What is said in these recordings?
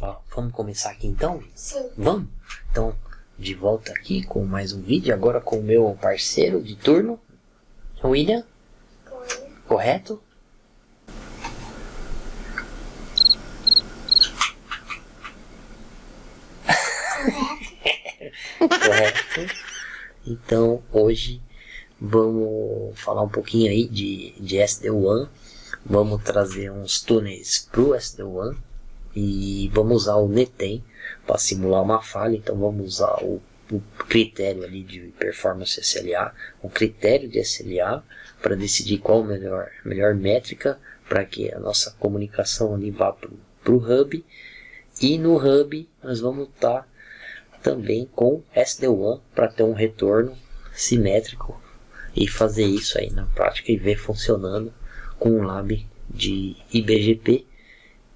Ó, vamos começar aqui então? Sim. Vamos? Então, de volta aqui com mais um vídeo, agora com o meu parceiro de turno, William. Correto? Correto. Então, hoje vamos falar um pouquinho aí de SD-WAN. Vamos trazer uns túneis para o SD-WAN e vamos usar o NetEnt para simular uma falha. Então vamos usar o critério ali de performance SLA, o critério de SLA para decidir qual a melhor métrica para que a nossa comunicação ali vá para o hub. E no hub nós vamos estar também com SD-WAN para ter um retorno simétrico e fazer isso aí na prática e ver funcionando com um lab de IBGP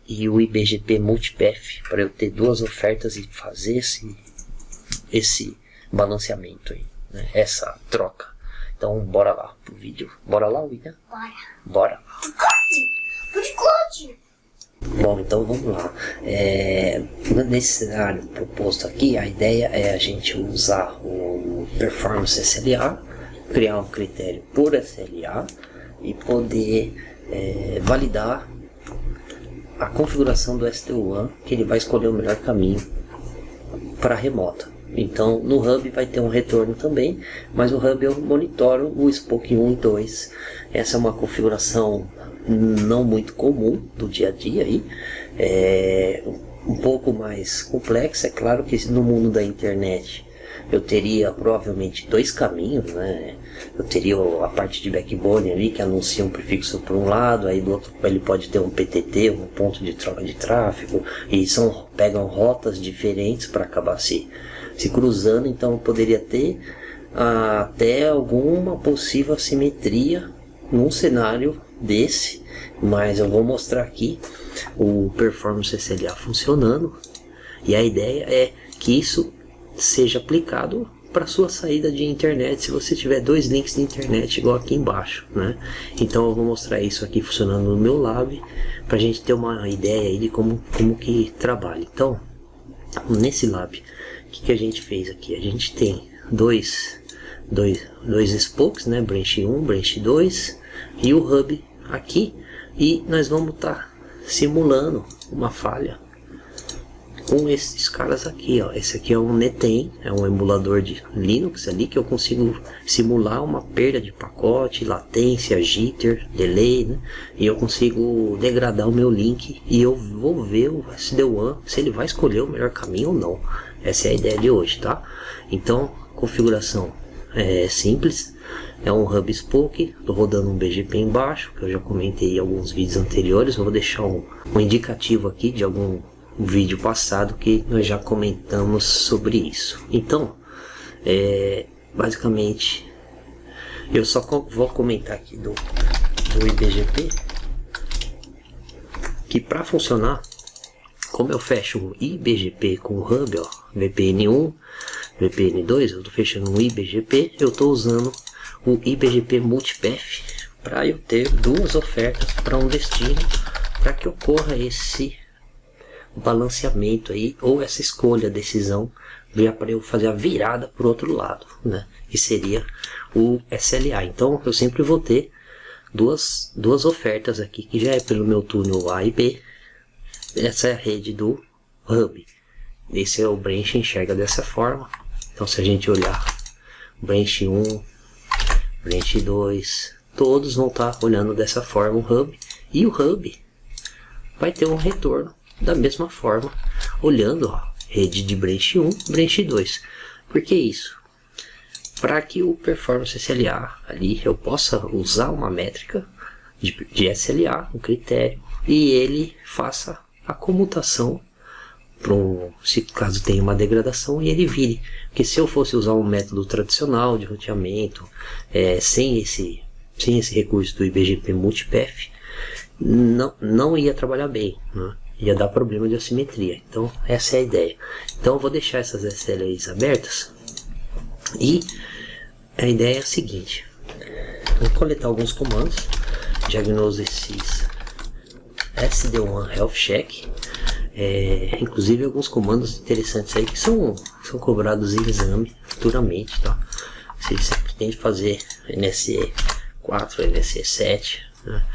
e o IBGP Multipath para eu ter duas ofertas e fazer esse balanceamento aí, né? Essa troca. Então bora lá pro vídeo. Bora lá, William? Bora. Bom, então vamos lá. Nesse cenário proposto aqui, a ideia é a gente usar o Performance SLA, criar um critério por SLA e poder validar a configuração do SD-WAN, que ele vai escolher o melhor caminho para a remota. Então no hub vai ter um retorno também, mas o hub eu monitoro o SPOC 1 e 2. Essa é uma configuração não muito comum do dia a dia aí, um pouco mais complexa. É claro que no mundo da internet eu teria provavelmente dois caminhos, né? Eu teria a parte de backbone ali que anuncia um prefixo por um lado, aí do outro ele pode ter um PTT, um ponto de troca de tráfego, e pegam rotas diferentes para acabar se cruzando. Então eu poderia ter até alguma possível assimetria num cenário desse, mas eu vou mostrar aqui o Performance SLA funcionando, e a ideia é que isso seja aplicado para sua saída de internet, se você tiver dois links de internet igual aqui embaixo, né? Então eu vou mostrar isso aqui funcionando no meu lab para a gente ter uma ideia aí de como que trabalha. Então nesse lab, o que a gente fez aqui? A gente tem dois spokes, né? Branch 1, Branch 2 e o hub aqui, e nós vamos estar simulando uma falha com esses caras aqui, ó. Esse aqui é um NetEnt, é um emulador de Linux ali que eu consigo simular uma perda de pacote, latência, jitter, delay, né? E eu consigo degradar o meu link e eu vou ver o SD-WAN se ele vai escolher o melhor caminho ou não. Essa é a ideia de hoje, tá? Então, configuração é simples. É um hub spoke, estou rodando um BGP embaixo, que eu já comentei em alguns vídeos anteriores. Eu vou deixar um indicativo aqui de algum vídeo passado que nós já comentamos sobre isso. Então, basicamente, eu só vou comentar aqui do IBGP, que para funcionar, como eu fecho um IBGP com o hub, ó, VPN 1, VPN 2, eu estou fechando um IBGP, eu estou usando o IBGP Multipath para eu ter duas ofertas para um destino, para que ocorra esse balanceamento aí, ou essa escolha, decisão, para eu fazer a virada para o outro lado, né? Que seria o SLA. Então eu sempre vou ter duas ofertas aqui, que já é pelo meu túnel A e B. Essa é a rede do hub. Esse é o branch, enxerga dessa forma. Então se a gente olhar branch 1, branch 2, todos vão estar olhando dessa forma o hub, e o hub vai ter um retorno da mesma forma, olhando, ó, rede de branch 1, branch 2. Por que isso? Para que o Performance SLA ali eu possa usar uma métrica de SLA, um critério, e ele faça a comutação se caso tenha uma degradação, e ele vire. Porque se eu fosse usar um método tradicional de roteamento, sem esse recurso do IBGP Multipath, não ia trabalhar bem, né? Ia dar problema de assimetria. Então essa é a ideia. Então eu vou deixar essas SLAs abertas, e a ideia é a seguinte: vou coletar alguns comandos, diagnose esses SD-WAN Health Check. Inclusive alguns comandos interessantes aí que são cobrados em exame futuramente, tá? Se você pretende fazer NSE 4, NSE 7, né?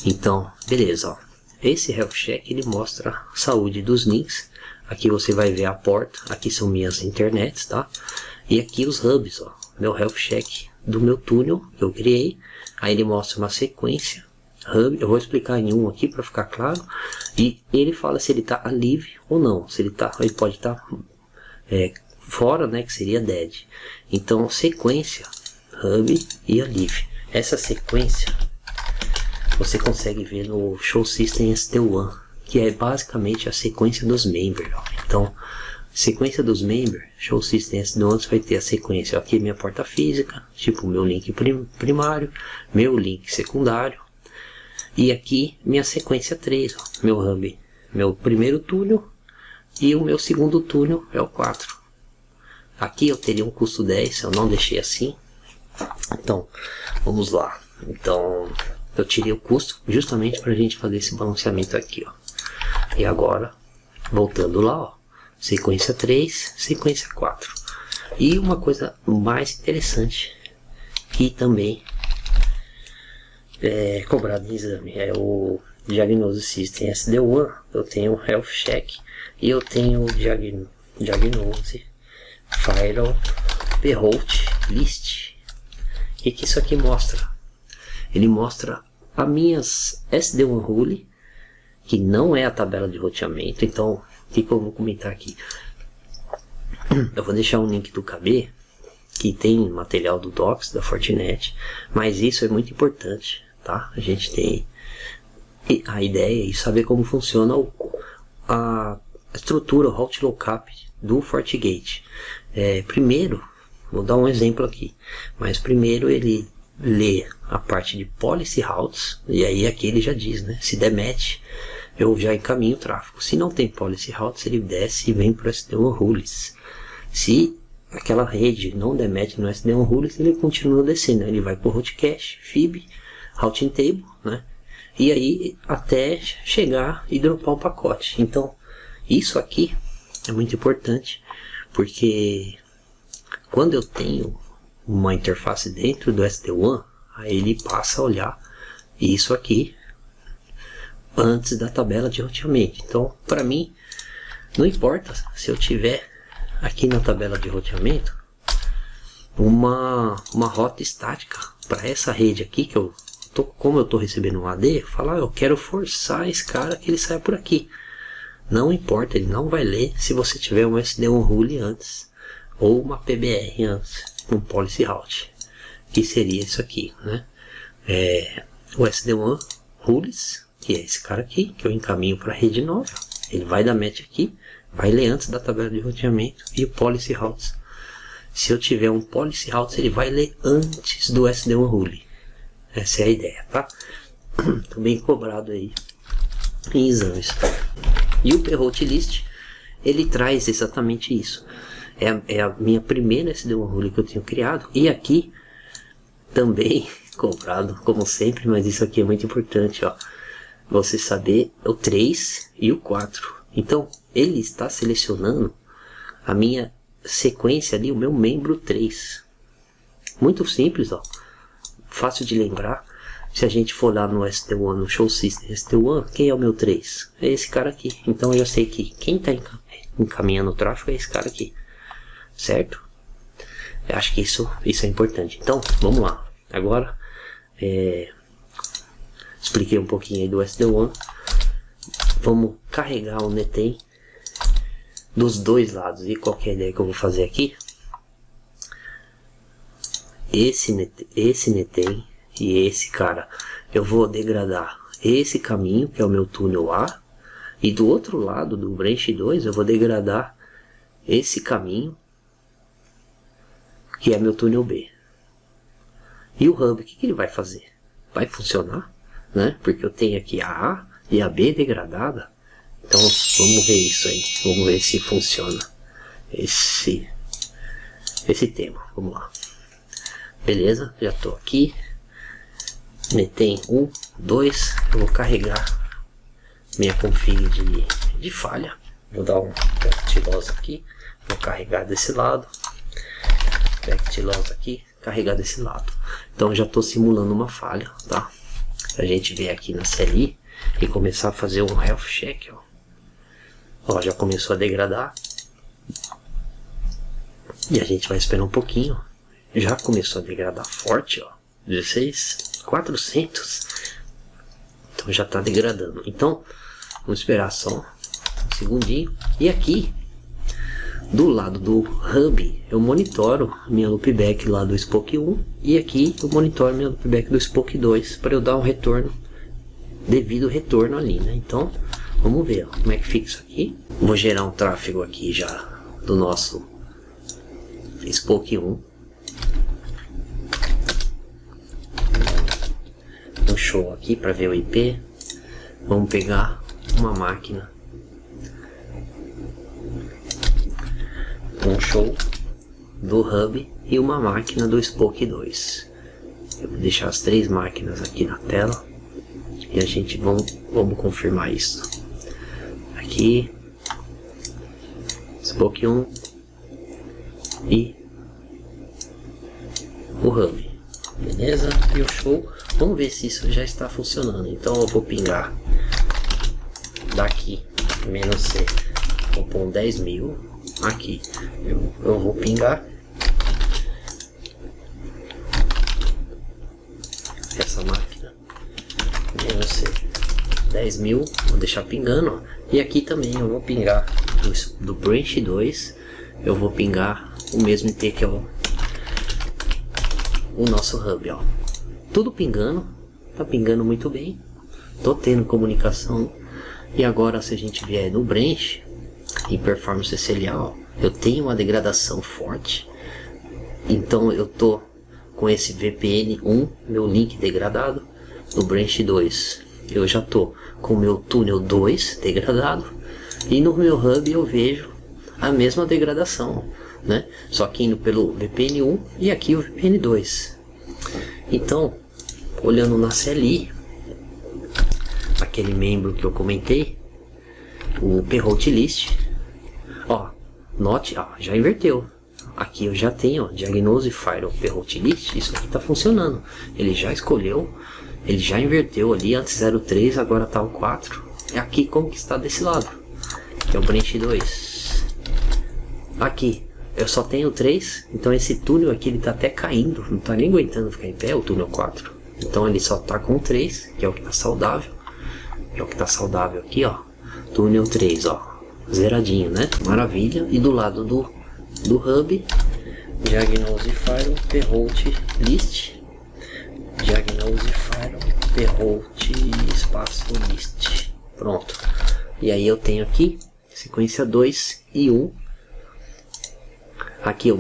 Então, beleza, ó. Esse Health Check ele mostra a saúde dos links. Aqui você vai ver a porta, aqui são minhas internets, tá? E aqui os hubs, ó. Meu Health Check do meu túnel que eu criei. Aí ele mostra uma sequência hub, eu vou explicar em um aqui para ficar claro. E ele fala se ele está alive ou não. Se ele pode estar fora, né, que seria dead. Então sequência hub e alive. Essa sequência você consegue ver no Show System ST1, que é basicamente a sequência dos members. Ó. Então, sequência dos members, Show System ST1, você vai ter a sequência. Aqui minha porta física, tipo meu link primário, meu link secundário. E aqui minha sequência 3, ó, meu hub, meu primeiro túnel e o meu segundo túnel é o 4. Aqui eu teria um custo 10, eu não deixei assim. Então, vamos lá. Então, eu tirei o custo justamente para a gente fazer esse balanceamento aqui, ó. E agora, voltando lá, ó, sequência 3, sequência 4. E uma coisa mais interessante, que também é cobrado em exame, é o Diagnosis System SD1. Eu tenho o Health Check e eu tenho o Diagnose Firewall Behold List. O que isso aqui mostra? Ele mostra as minhas SD1 Rule, que não é a tabela de roteamento. Então, o que eu vou comentar aqui? Eu vou deixar um link do KB, que tem material do Docs, da Fortinet, mas isso é muito importante, tá? A gente tem a ideia e saber como funciona a estrutura, o route lookup do FortiGate. Primeiro, vou dar um exemplo aqui, mas primeiro ele lê a parte de policy routes, e aí aqui ele já diz, né? Se der match, eu já encaminho o tráfego. Se não tem policy routes, ele desce e vem para o SD1 Rules. Se aquela rede não der match no SD1 Rules, ele continua descendo. Ele vai para o route cache, FIB, routing table, né? E aí até chegar e dropar um pacote. Então, isso aqui é muito importante, porque quando eu tenho uma interface dentro do SD1, aí ele passa a olhar isso aqui antes da tabela de roteamento. Então, para mim, não importa se eu tiver aqui na tabela de roteamento uma rota estática para essa rede aqui, que como eu estou recebendo um AD, falar, eu quero forçar esse cara que ele saia por aqui. Não importa, ele não vai ler se você tiver um SD1 Rule antes ou uma PBR antes, um Policy Route, que seria isso aqui, né? O SD1 Rules, que é esse cara aqui, que eu encaminho para a rede nova. Ele vai dar match aqui, vai ler antes da tabela de roteamento, e o Policy Routes. Se eu tiver um Policy Routes, ele vai ler antes do SD1 Rule. Essa é a ideia, tá? Tô bem cobrado aí em exames. E o P-Route List, ele traz exatamente isso. É a minha primeira SD1 Rule que eu tenho criado. E aqui também cobrado, como sempre, mas isso aqui é muito importante, ó. Você saber o 3 e o 4. Então, ele está selecionando a minha sequência ali, o meu membro 3. Muito simples, ó. Fácil de lembrar. Se a gente for lá no ST1, no Show System ST1, quem é o meu 3? É esse cara aqui. Então eu já sei que quem está encaminhando o tráfego é esse cara aqui. Certo? Eu acho que isso é importante. Então, vamos lá. Agora, expliquei um pouquinho aí do SD1. Vamos carregar o Netem dos dois lados. E qual que é a ideia que eu vou fazer aqui? Esse Netem e esse cara, eu vou degradar esse caminho, que é o meu túnel A. E do outro lado, do branch 2, eu vou degradar esse caminho, que é meu túnel B. E o hub, o que ele vai fazer? Vai funcionar, né? Porque eu tenho aqui a A e a B degradada. Então vamos ver isso aí. Vamos ver se funciona esse tema. Vamos lá. Beleza, já estou aqui. Netem 1, 2. Eu vou carregar minha config de falha. Vou dar um back loss aqui, vou carregar desse lado, back loss aqui, carregar desse lado. Então já estou simulando uma falha, tá? A gente ver aqui na CLI e começar a fazer um health check, ó. Ó, já começou a degradar. E a gente vai esperar um pouquinho. Já começou a degradar forte, ó. 16.400. Então já está degradando. Então, vamos esperar só um segundinho. E aqui, do lado do hub, eu monitoro minha loopback lá do Spoke 1. E aqui eu monitoro minha loopback do Spoke 2 para eu dar um retorno, devido retorno ali, né? Então, vamos ver ó, como é que fica isso aqui. Vou gerar um tráfego aqui já do nosso Spoke 1. Um show aqui para ver o IP. Vamos pegar uma máquina, um show do hub e uma máquina do Spoke 2. Eu vou deixar as 3 máquinas aqui na tela e a gente vamos confirmar isso. Aqui Spoke 1 e o hub, beleza? E o show, vamos ver se isso já está funcionando. Então eu vou pingar daqui menos C, vou pôr 10.000 aqui, eu vou pingar essa máquina menos C, 10.000, vou deixar pingando ó. E aqui também eu vou pingar do branch 2, eu vou pingar o mesmo IP que é o nosso hub, ó. Tudo pingando, tá pingando muito bem, tô tendo comunicação. E agora se a gente vier no branch em performance SLA, ó, eu tenho uma degradação forte, então eu tô com esse VPN 1, meu link degradado. No branch 2 eu já tô com o meu túnel 2 degradado, e no meu hub eu vejo a mesma degradação, né? Só que indo pelo VPN 1 e aqui o VPN 2. Então, olhando na CLI, aquele membro que eu comentei, o P-Route List, ó, note, ó, já inverteu. Aqui eu já tenho, ó, Diagnose Firewall P-Route List, isso aqui tá funcionando. Ele já escolheu, ele já inverteu ali, antes 03, agora tá o 4. É aqui como que está desse lado, que é o branch 2. Aqui, eu só tenho 3, então esse túnel aqui ele tá até caindo, não tá nem aguentando ficar em pé, o túnel 4. Então ele só tá com 3, que é o que tá saudável. É o que tá saudável aqui, ó. Túnel 3, ó. Zeradinho, né? Maravilha. E do lado do hub, Diagnose Firewall P-Route List. Diagnose Firewall P-Route espaço List. Pronto. E aí eu tenho aqui sequência 2 e 1. Aqui eu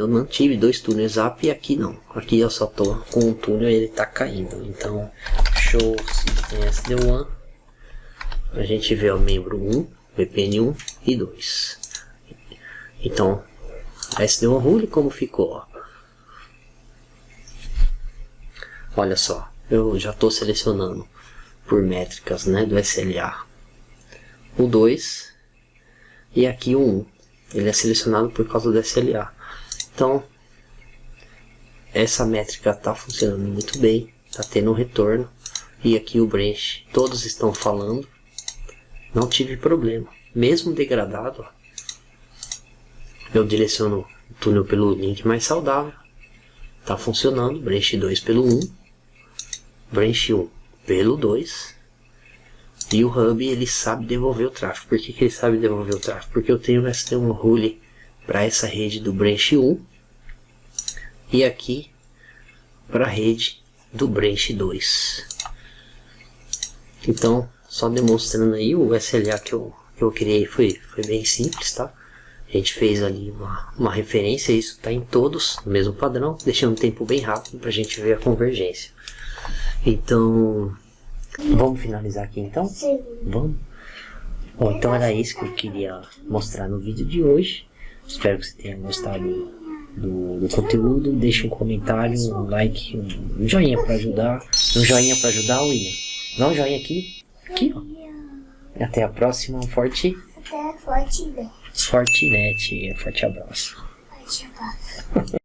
mantive 2 túneis up e aqui não. Aqui eu só tô com um túnel e ele tá caindo. Então, show System SD1. A gente vê o membro 1, VPN 1 e 2. Então, SD1 Rule como ficou, ó. Olha só, eu já estou selecionando por métricas, né, do SLA o 2 e aqui o 1. Ele é selecionado por causa do SLA. Então, essa métrica está funcionando muito bem, está tendo um retorno. E aqui o branch, todos estão falando. Não tive problema. Mesmo degradado, ó, eu direciono o túnel pelo link mais saudável. Está funcionando. Branch 2 pelo 1. Branch 1 pelo 2. E o hub ele sabe devolver o tráfego. Por que ele sabe devolver o tráfego? Porque eu tenho um rule para essa rede do branch 1 e aqui para a rede do branch 2. Então, só demonstrando aí o SLA que eu criei foi bem simples, tá? A gente fez ali uma referência, isso está em todos, no mesmo padrão, deixando o tempo bem rápido para a gente ver a convergência. Então, vamos finalizar aqui então? Sim. Vamos? Bom, então era isso que eu queria mostrar no vídeo de hoje. Espero que você tenha gostado do conteúdo. Deixe um comentário, um like, um joinha para ajudar. Um joinha para ajudar, William. Dá um joinha aqui. Aqui, ó. Até a próxima. Um forte Até Fortinet. Fortinet. Forte abraço. Forte abraço.